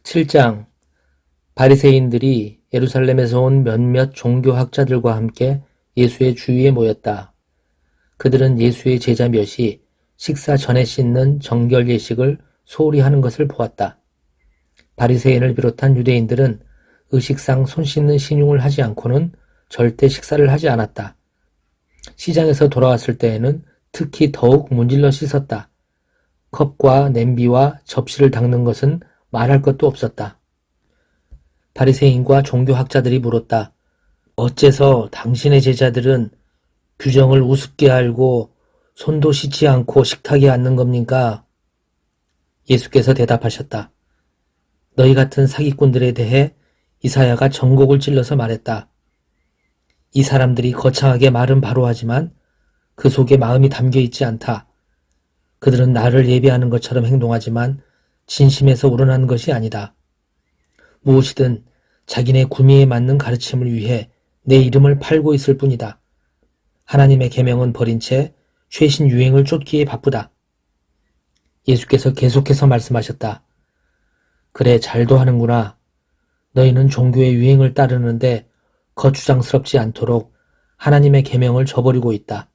7장 바리새인들이 예루살렘에서 온 몇몇 종교학자들과 함께 예수의 주위에 모였다. 그들은 예수의 제자 몇이 식사 전에 씻는 정결 예식을 소홀히 하는 것을 보았다. 바리새인을 비롯한 유대인들은 의식상 손 씻는 신용을 하지 않고는 절대 식사를 하지 않았다. 시장에서 돌아왔을 때에는 특히 더욱 문질러 씻었다. 컵과 냄비와 접시를 닦는 것은 말할 것도 없었다. 바리새인과 종교학자들이 물었다. 어째서 당신의 제자들은 규정을 우습게 알고 손도 씻지 않고 식탁에 앉는 겁니까? 예수께서 대답하셨다. 너희 같은 사기꾼들에 대해 이사야가 전곡을 찔러서 말했다. 이 사람들이 거창하게 말은 바로 하지만 그 속에 마음이 담겨 있지 않다. 그들은 나를 예배하는 것처럼 행동하지만 진심에서 우러나는 것이 아니다. 무엇이든 자기네 구미에 맞는 가르침을 위해 내 이름을 팔고 있을 뿐이다. 하나님의 계명은 버린 채 최신 유행을 쫓기에 바쁘다. 예수께서 계속해서 말씀하셨다. 그래, 잘도 하는구나. 너희는 종교의 유행을 따르는데 거추장스럽지 않도록 하나님의 계명을 저버리고 있다.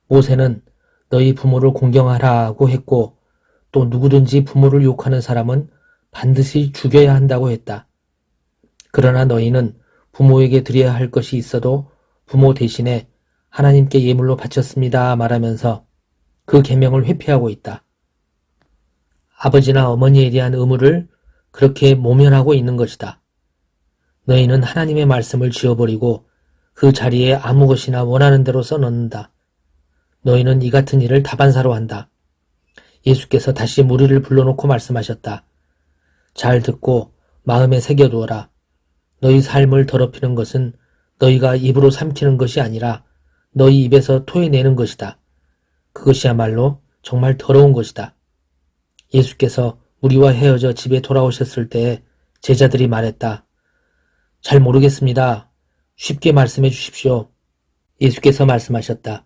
모세는 너희 부모를 공경하라고 했고 또 누구든지 부모를 욕하는 사람은 반드시 죽여야 한다고 했다. 그러나 너희는 부모에게 드려야 할 것이 있어도 부모 대신에 하나님께 예물로 바쳤습니다 말하면서 그 계명을 회피하고 있다. 아버지나 어머니에 대한 의무를 그렇게 모면하고 있는 것이다. 너희는 하나님의 말씀을 지워버리고 그 자리에 아무 것이나 원하는 대로 써넣는다. 너희는 이 같은 일을 다반사로 한다. 예수께서 다시 무리를 불러놓고 말씀하셨다. 잘 듣고 마음에 새겨두어라. 너희 삶을 더럽히는 것은 너희가 입으로 삼키는 것이 아니라 너희 입에서 토해내는 것이다. 그것이야말로 정말 더러운 것이다. 예수께서 무리와 헤어져 집에 돌아오셨을 때에 제자들이 말했다. 잘 모르겠습니다. 쉽게 말씀해 주십시오. 예수께서 말씀하셨다.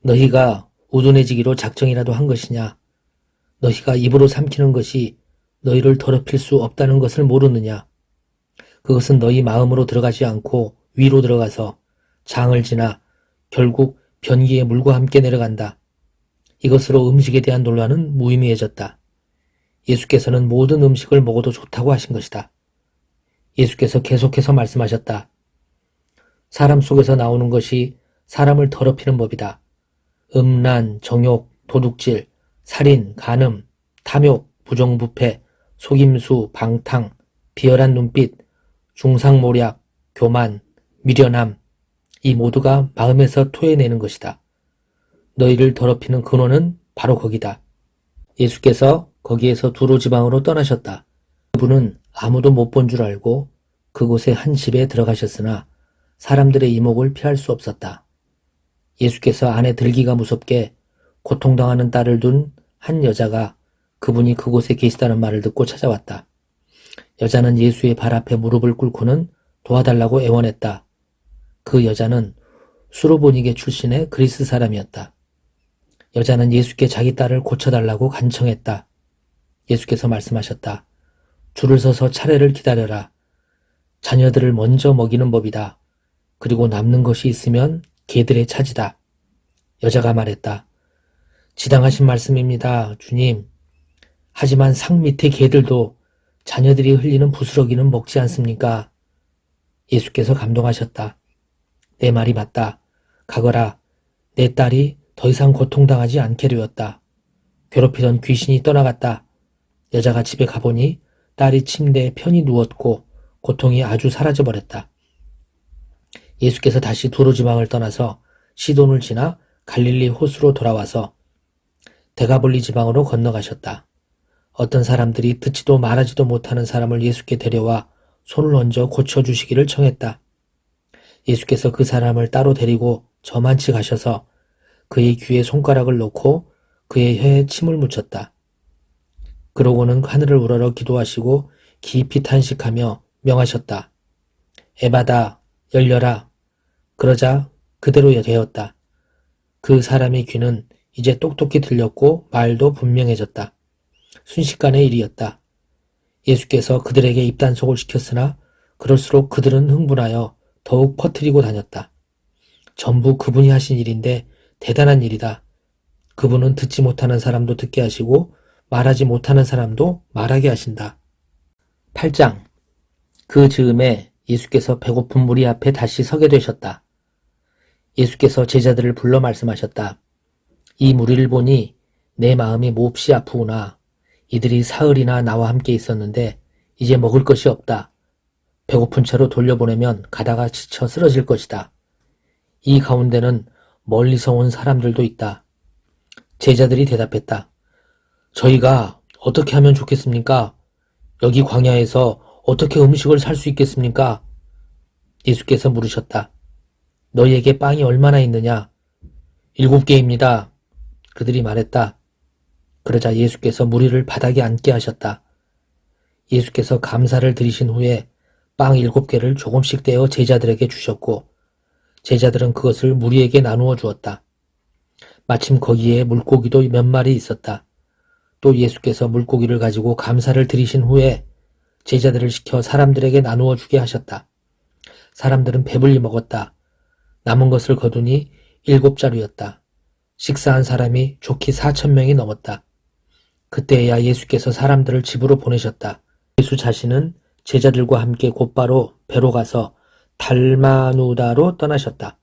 너희가 우둔해지기로 작정이라도 한 것이냐? 너희가 입으로 삼키는 것이 너희를 더럽힐 수 없다는 것을 모르느냐? 그것은 너희 마음으로 들어가지 않고 위로 들어가서 장을 지나 결국 변기에 물과 함께 내려간다. 이것으로 음식에 대한 논란은 무의미해졌다. 예수께서는 모든 음식을 먹어도 좋다고 하신 것이다. 예수께서 계속해서 말씀하셨다. 사람 속에서 나오는 것이 사람을 더럽히는 법이다. 음란, 정욕, 도둑질, 살인, 간음, 탐욕, 부정부패, 속임수, 방탕, 비열한 눈빛, 중상모략, 교만, 미련함, 이 모두가 마음에서 토해내는 것이다. 너희를 더럽히는 근원은 바로 거기다. 예수께서 거기에서 두로지방으로 떠나셨다. 그분은 아무도 못 본 줄 알고 그곳의 한 집에 들어가셨으나 사람들의 이목을 피할 수 없었다. 예수께서 안에 들기가 무섭게 고통당하는 딸을 둔 한 여자가 그분이 그곳에 계시다는 말을 듣고 찾아왔다. 여자는 예수의 발 앞에 무릎을 꿇고는 도와달라고 애원했다. 그 여자는 수로보니게 출신의 그리스 사람이었다. 여자는 예수께 자기 딸을 고쳐달라고 간청했다. 예수께서 말씀하셨다. 줄을 서서 차례를 기다려라. 자녀들을 먼저 먹이는 법이다. 그리고 남는 것이 있으면 개들의 차지다. 여자가 말했다. 지당하신 말씀입니다, 주님. 하지만 상 밑의 개들도 자녀들이 흘리는 부스러기는 먹지 않습니까? 예수께서 감동하셨다. 내 말이 맞다. 가거라. 내 딸이 더 이상 고통당하지 않게 되었다. 괴롭히던 귀신이 떠나갔다. 여자가 집에 가보니 딸이 침대에 편히 누웠고 고통이 아주 사라져버렸다. 예수께서 다시 두로지방을 떠나서 시돈을 지나 갈릴리 호수로 돌아와서 데가볼리 지방으로 건너가셨다. 어떤 사람들이 듣지도 말하지도 못하는 사람을 예수께 데려와 손을 얹어 고쳐주시기를 청했다. 예수께서 그 사람을 따로 데리고 저만치 가셔서 그의 귀에 손가락을 놓고 그의 혀에 침을 묻혔다. 그러고는 하늘을 우러러 기도하시고 깊이 탄식하며 명하셨다. 에바다, 열려라. 그러자 그대로 되었다. 그 사람의 귀는 이제 똑똑히 들렸고 말도 분명해졌다. 순식간의 일이었다. 예수께서 그들에게 입단속을 시켰으나 그럴수록 그들은 흥분하여 더욱 퍼뜨리고 다녔다. 전부 그분이 하신 일인데 대단한 일이다. 그분은 듣지 못하는 사람도 듣게 하시고 말하지 못하는 사람도 말하게 하신다. 8장. 그 즈음에 예수께서 배고픈 무리 앞에 다시 서게 되셨다. 예수께서 제자들을 불러 말씀하셨다. 이 무리를 보니 내 마음이 몹시 아프구나. 이들이 사흘이나 나와 함께 있었는데 이제 먹을 것이 없다. 배고픈 채로 돌려보내면 가다가 지쳐 쓰러질 것이다. 이 가운데는 멀리서 온 사람들도 있다. 제자들이 대답했다. 저희가 어떻게 하면 좋겠습니까? 여기 광야에서 어떻게 음식을 살 수 있겠습니까? 예수께서 물으셨다. 너희에게 빵이 얼마나 있느냐? 7개입니다. 그들이 말했다. 그러자 예수께서 무리를 바닥에 앉게 하셨다. 예수께서 감사를 드리신 후에 빵 7개를 조금씩 떼어 제자들에게 주셨고 제자들은 그것을 무리에게 나누어 주었다. 마침 거기에 물고기도 몇 마리 있었다. 또 예수께서 물고기를 가지고 감사를 드리신 후에 제자들을 시켜 사람들에게 나누어 주게 하셨다. 사람들은 배불리 먹었다. 남은 것을 거두니 7자루였다. 식사한 사람이 좋기 4,000명이 넘었다. 그때야 예수께서 사람들을 집으로 보내셨다. 예수 자신은 제자들과 함께 곧바로 배로 가서 달마누다로 떠나셨다.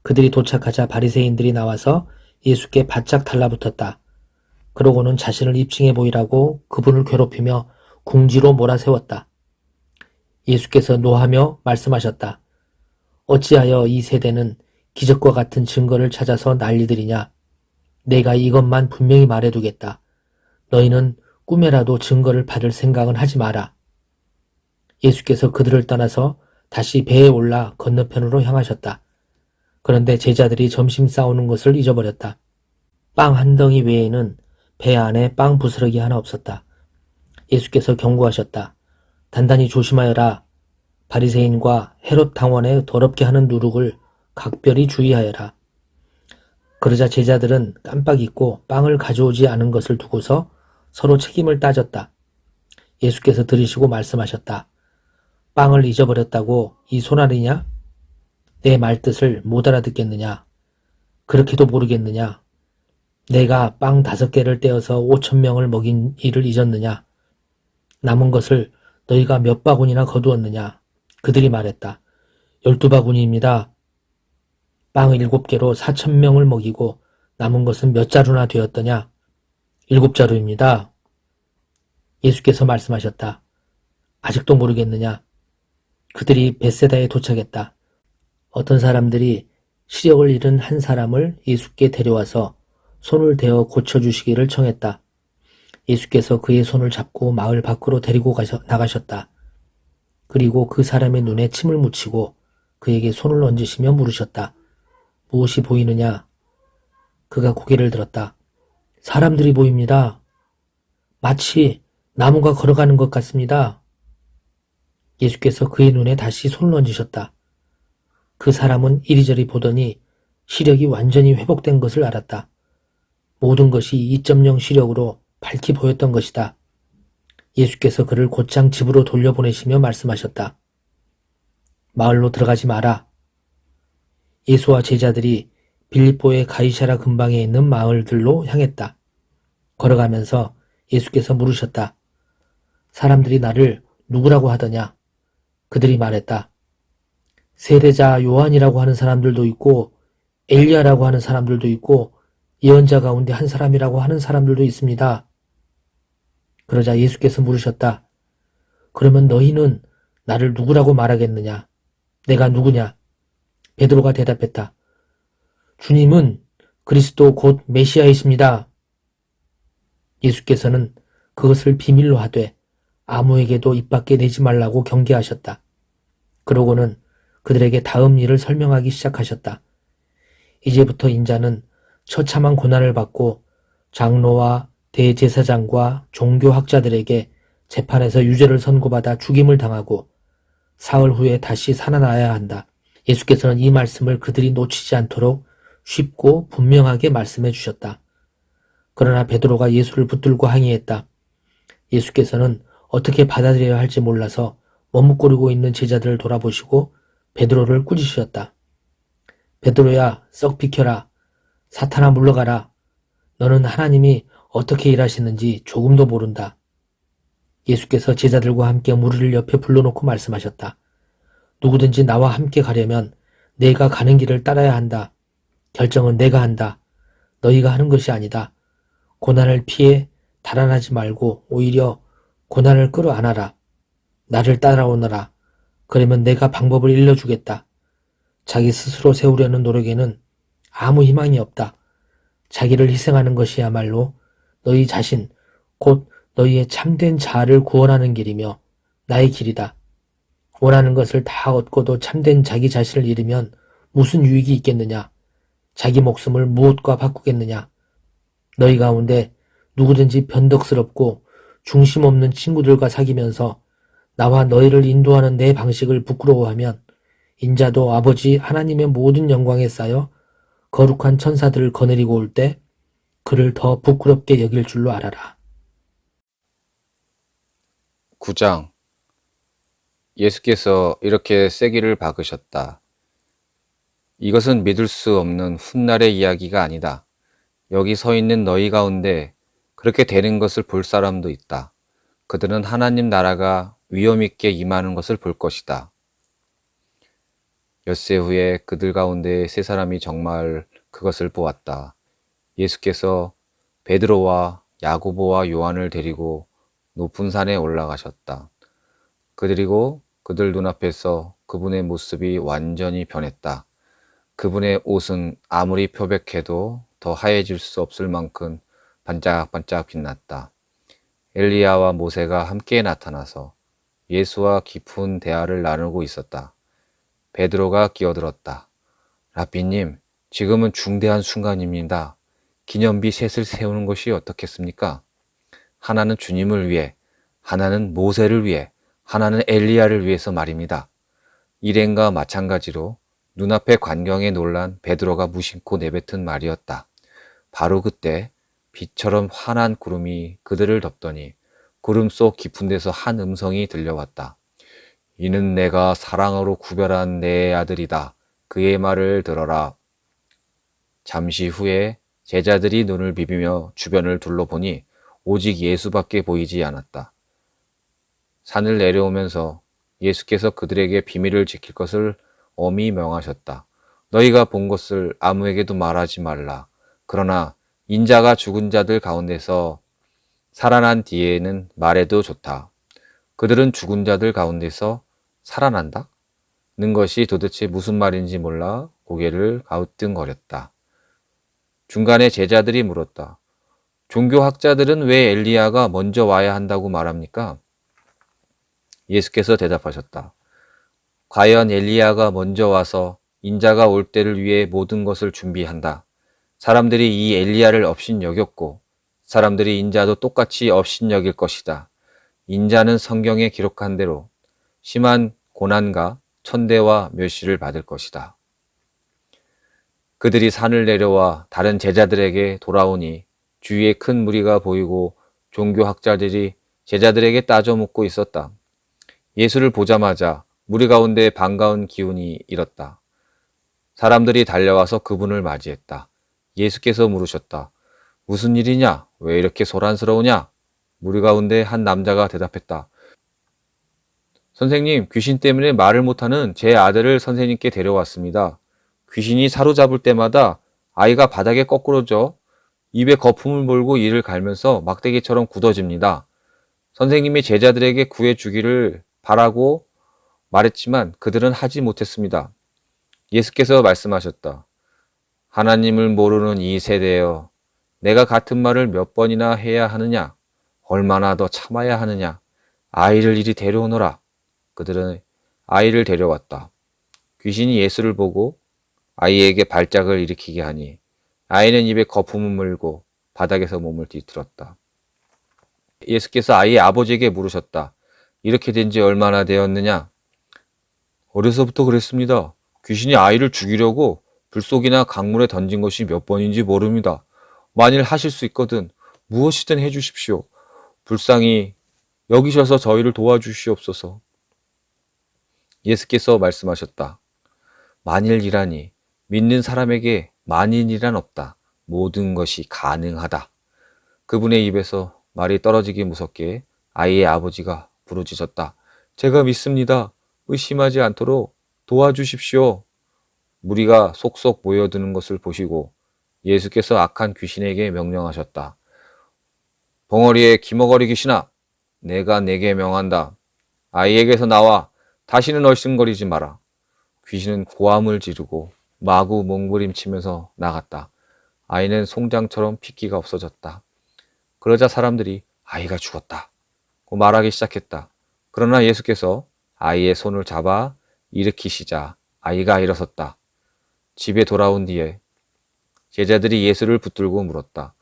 그들이 도착하자 바리새인들이 나와서 예수께 바짝 달라붙었다. 그러고는 자신을 입증해 보이라고 그분을 괴롭히며 궁지로 몰아세웠다. 예수께서 노하며 말씀하셨다. 어찌하여 이 세대는 기적과 같은 증거를 찾아서 난리들이냐? 내가 이것만 분명히 말해두겠다. 너희는 꿈에라도 증거를 받을 생각은 하지 마라. 예수께서 그들을 떠나서 다시 배에 올라 건너편으로 향하셨다. 그런데 제자들이 점심 싸우는 것을 잊어버렸다. 빵 한 덩이 외에는 배 안에 빵 부스러기 하나 없었다. 예수께서 경고하셨다. 단단히 조심하여라. 바리새인과 헤롯 당원에 더럽게 하는 누룩을 각별히 주의하여라. 그러자 제자들은 깜빡 잊고 빵을 가져오지 않은 것을 두고서 서로 책임을 따졌다. 예수께서 들으시고 말씀하셨다. 빵을 잊어버렸다고 이 손아리냐? 내 말뜻을 못 알아듣겠느냐? 그렇게도 모르겠느냐? 내가 빵 5개를 떼어서 5,000명을 먹인 일을 잊었느냐? 남은 것을 너희가 몇 바구니나 거두었느냐? 그들이 말했다. 12바구니입니다. 빵 7개로 4,000명을 먹이고 남은 것은 몇 자루나 되었더냐? 7자루입니다. 예수께서 말씀하셨다. 아직도 모르겠느냐? 그들이 벳세다에 도착했다. 어떤 사람들이 시력을 잃은 한 사람을 예수께 데려와서 손을 대어 고쳐주시기를 청했다. 예수께서 그의 손을 잡고 마을 밖으로 데리고 나가셨다. 그리고 그 사람의 눈에 침을 묻히고 그에게 손을 얹으시며 물으셨다. 무엇이 보이느냐? 그가 고개를 들었다. 사람들이 보입니다. 마치 나무가 걸어가는 것 같습니다. 예수께서 그의 눈에 다시 손을 얹으셨다. 그 사람은 이리저리 보더니 시력이 완전히 회복된 것을 알았다. 모든 것이 2.0 시력으로 밝히 보였던 것이다. 예수께서 그를 곧장 집으로 돌려보내시며 말씀하셨다. 마을로 들어가지 마라. 예수와 제자들이 빌립보의 가이사라 근방에 있는 마을들로 향했다. 걸어가면서 예수께서 물으셨다. 사람들이 나를 누구라고 하더냐? 그들이 말했다. 세례자 요한이라고 하는 사람들도 있고 엘리야라고 하는 사람들도 있고 예언자 가운데 한 사람이라고 하는 사람들도 있습니다. 그러자 예수께서 물으셨다. 그러면 너희는 나를 누구라고 말하겠느냐? 내가 누구냐? 베드로가 대답했다. 주님은 그리스도 곧 메시아이십니다. 예수께서는 그것을 비밀로 하되 아무에게도 입 밖에 내지 말라고 경계하셨다. 그러고는 그들에게 다음 일을 설명하기 시작하셨다. 이제부터 인자는 처참한 고난을 받고 장로와 대제사장과 종교학자들에게 재판에서 유죄를 선고받아 죽임을 당하고 사흘 후에 다시 살아나야 한다. 예수께서는 이 말씀을 그들이 놓치지 않도록 쉽고 분명하게 말씀해 주셨다. 그러나 베드로가 예수를 붙들고 항의했다. 예수께서는 어떻게 받아들여야 할지 몰라서 머뭇거리고 있는 제자들을 돌아보시고 베드로를 꾸짖으셨다. 베드로야, 썩 비켜라. 사탄아 물러가라. 너는 하나님이 어떻게 일하시는지 조금도 모른다. 예수께서 제자들과 함께 무리를 옆에 불러놓고 말씀하셨다. 누구든지 나와 함께 가려면 내가 가는 길을 따라야 한다. 결정은 내가 한다. 너희가 하는 것이 아니다. 고난을 피해 달아나지 말고 오히려 고난을 끌어안아라. 나를 따라오너라. 그러면 내가 방법을 일러주겠다. 자기 스스로 세우려는 노력에는 아무 희망이 없다. 자기를 희생하는 것이야말로 너희 자신, 곧 너희의 참된 자아를 구원하는 길이며 나의 길이다. 원하는 것을 다 얻고도 참된 자기 자신을 잃으면 무슨 유익이 있겠느냐? 자기 목숨을 무엇과 바꾸겠느냐? 너희 가운데 누구든지 변덕스럽고 중심 없는 친구들과 사귀면서 나와 너희를 인도하는 내 방식을 부끄러워하면 인자도 아버지 하나님의 모든 영광에 쌓여 거룩한 천사들을 거느리고 올 때 그를 더 부끄럽게 여길 줄로 알아라. 9장. 예수께서 이렇게 쐐기를 박으셨다. 이것은 믿을 수 없는 훗날의 이야기가 아니다. 여기 서 있는 너희 가운데 그렇게 되는 것을 볼 사람도 있다. 그들은 하나님 나라가 위엄 있게 임하는 것을 볼 것이다. 엿새 후에 그들 가운데 세 사람이 정말 그것을 보았다. 예수께서 베드로와 야고보와 요한을 데리고 높은 산에 올라가셨다. 그리고 그들 눈앞에서 그분의 모습이 완전히 변했다. 그분의 옷은 아무리 표백해도 더 하얘질 수 없을 만큼 반짝반짝 빛났다. 엘리야와 모세가 함께 나타나서 예수와 깊은 대화를 나누고 있었다. 베드로가 끼어들었다. 라비님, 지금은 중대한 순간입니다. 기념비 셋을 세우는 것이 어떻겠습니까? 하나는 주님을 위해, 하나는 모세를 위해, 하나는 엘리야를 위해서 말입니다. 일행과 마찬가지로 눈앞의 광경에 놀란 베드로가 무심코 내뱉은 말이었다. 바로 그때 빛처럼 환한 구름이 그들을 덮더니 구름 속 깊은 데서 한 음성이 들려왔다. 이는 내가 사랑으로 구별한 내 아들이다. 그의 말을 들어라. 잠시 후에 제자들이 눈을 비비며 주변을 둘러보니 오직 예수밖에 보이지 않았다. 산을 내려오면서 예수께서 그들에게 비밀을 지킬 것을 엄히 명하셨다. 너희가 본 것을 아무에게도 말하지 말라. 그러나 인자가 죽은 자들 가운데서 살아난 뒤에는 말해도 좋다. 그들은 죽은 자들 가운데서 살아난다? 는 것이 도대체 무슨 말인지 몰라 고개를 갸우뚱거렸다. 중간에 제자들이 물었다. 종교학자들은 왜 엘리야가 먼저 와야 한다고 말합니까? 예수께서 대답하셨다. 과연 엘리야가 먼저 와서 인자가 올 때를 위해 모든 것을 준비한다. 사람들이 이 엘리야를 업신여겼고 사람들이 인자도 똑같이 업신여길 것이다. 인자는 성경에 기록한 대로 심한 고난과 천대와 멸시를 받을 것이다. 그들이 산을 내려와 다른 제자들에게 돌아오니 주위에 큰 무리가 보이고 종교학자들이 제자들에게 따져 묻고 있었다. 예수를 보자마자 무리 가운데 반가운 기운이 일었다. 사람들이 달려와서 그분을 맞이했다. 예수께서 물으셨다. 무슨 일이냐? 왜 이렇게 소란스러우냐? 무리 가운데 한 남자가 대답했다. 선생님, 귀신 때문에 말을 못하는 제 아들을 선생님께 데려왔습니다. 귀신이 사로잡을 때마다 아이가 바닥에 거꾸러져 입에 거품을 몰고 이를 갈면서 막대기처럼 굳어집니다. 선생님이 제자들에게 구해주기를 바라고 말했지만 그들은 하지 못했습니다. 예수께서 말씀하셨다. 하나님을 모르는 이 세대여, 내가 같은 말을 몇 번이나 해야 하느냐? 얼마나 더 참아야 하느냐? 아이를 이리 데려오너라. 그들은 아이를 데려왔다. 귀신이 예수를 보고 아이에게 발작을 일으키게 하니 아이는 입에 거품을 물고 바닥에서 몸을 뒤틀었다. 예수께서 아이의 아버지에게 물으셨다. 이렇게 된 지 얼마나 되었느냐? 어려서부터 그랬습니다. 귀신이 아이를 죽이려고 불속이나 강물에 던진 것이 몇 번인지 모릅니다. 만일 하실 수 있거든 무엇이든 해주십시오. 불쌍히 여기셔서 저희를 도와주시옵소서. 예수께서 말씀하셨다. 만일이라니 믿는 사람에게 만인이란 없다. 모든 것이 가능하다. 그분의 입에서 말이 떨어지기 무섭게 아이의 아버지가 부르짖었다. 제가 믿습니다. 의심하지 않도록 도와주십시오. 무리가 속속 모여드는 것을 보시고 예수께서 악한 귀신에게 명령하셨다. 벙어리에 기머거리 귀신아, 내가 내게 명한다. 아이에게서 나와 다시는 얼씬거리지 마라. 귀신은 고함을 지르고 마구 몸부림치면서 나갔다. 아이는 송장처럼 핏기가 없어졌다. 그러자 사람들이 아이가 죽었다 고 말하기 시작했다. 그러나 예수께서 아이의 손을 잡아 일으키시자 아이가 일어섰다. 집에 돌아온 뒤에 제자들이 예수를 붙들고 물었다.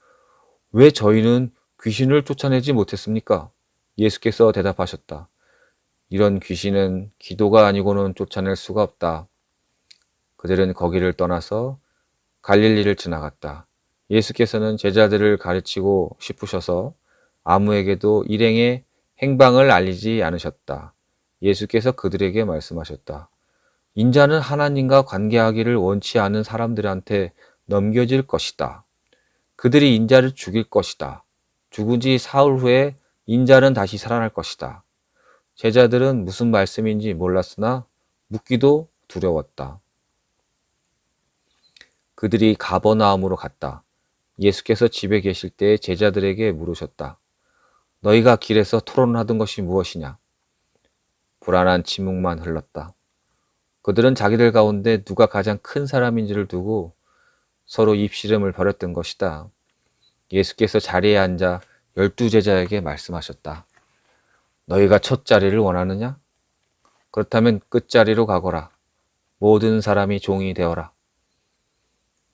왜 저희는 귀신을 쫓아내지 못했습니까? 예수께서 대답하셨다. 이런 귀신은 기도가 아니고는 쫓아낼 수가 없다. 그들은 거기를 떠나서 갈릴리를 지나갔다. 예수께서는 제자들을 가르치고 싶으셔서 아무에게도 일행의 행방을 알리지 않으셨다. 예수께서 그들에게 말씀하셨다. 인자는 하나님과 관계하기를 원치 않은 사람들한테 넘겨질 것이다. 그들이 인자를 죽일 것이다. 죽은 지 사흘 후에 인자는 다시 살아날 것이다. 제자들은 무슨 말씀인지 몰랐으나 묻기도 두려웠다. 그들이 가버나움으로 갔다. 예수께서 집에 계실 때 제자들에게 물으셨다. 너희가 길에서 토론하던 것이 무엇이냐? 불안한 침묵만 흘렀다. 그들은 자기들 가운데 누가 가장 큰 사람인지를 두고 서로 입씨름을 벌였던 것이다. 예수께서 자리에 앉아 12제자에게 말씀하셨다. 너희가 첫 자리를 원하느냐? 그렇다면 끝자리로 가거라. 모든 사람이 종이 되어라.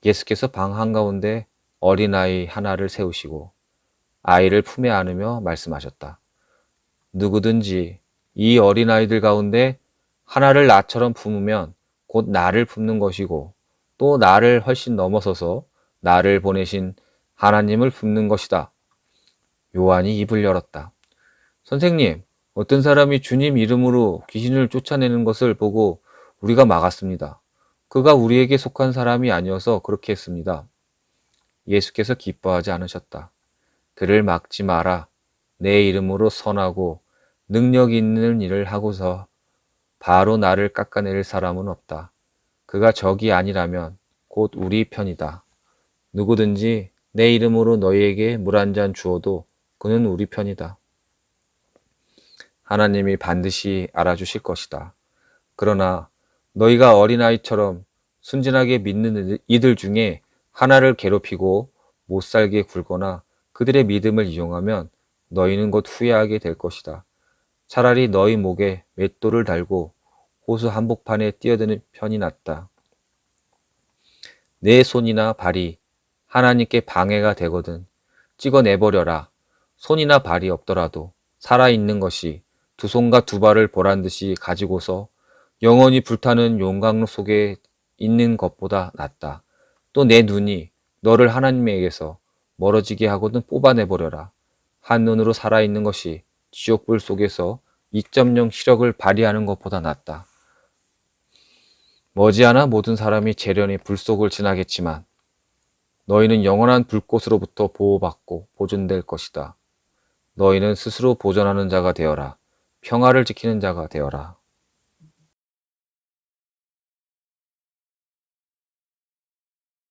예수께서 방 한가운데 어린아이 하나를 세우시고 아이를 품에 안으며 말씀하셨다. 누구든지 이 어린아이들 가운데 하나를 나처럼 품으면 곧 나를 품는 것이고 또 나를 훨씬 넘어서서 나를 보내신 하나님을 품는 것이다. 요한이 입을 열었다. 선생님, 어떤 사람이 주님 이름으로 귀신을 쫓아내는 것을 보고 우리가 막았습니다. 그가 우리에게 속한 사람이 아니어서 그렇게 했습니다. 예수께서 기뻐하지 않으셨다. 그를 막지 마라. 내 이름으로 선하고 능력 있는 일을 하고서 바로 나를 깎아낼 사람은 없다. 그가 적이 아니라면 곧 우리 편이다. 누구든지 내 이름으로 너희에게 물 한 잔 주어도 그는 우리 편이다. 하나님이 반드시 알아주실 것이다. 그러나 너희가 어린아이처럼 순진하게 믿는 이들 중에 하나를 괴롭히고 못살게 굴거나 그들의 믿음을 이용하면 너희는 곧 후회하게 될 것이다. 차라리 너희 목에 맷돌을 달고 호수 한복판에 뛰어드는 편이 낫다. 내 손이나 발이 하나님께 방해가 되거든 찍어내버려라. 손이나 발이 없더라도 살아있는 것이 두 손과 두 발을 보란듯이 가지고서 영원히 불타는 용광로 속에 있는 것보다 낫다. 또 내 눈이 너를 하나님에게서 멀어지게 하거든 뽑아내버려라. 한눈으로 살아있는 것이 지옥불 속에서 2.0 시력을 발휘하는 것보다 낫다. 머지않아 모든 사람이 재련의 불 속을 지나겠지만 너희는 영원한 불꽃으로부터 보호받고 보존될 것이다. 너희는 스스로 보존하는 자가 되어라. 평화를 지키는 자가 되어라.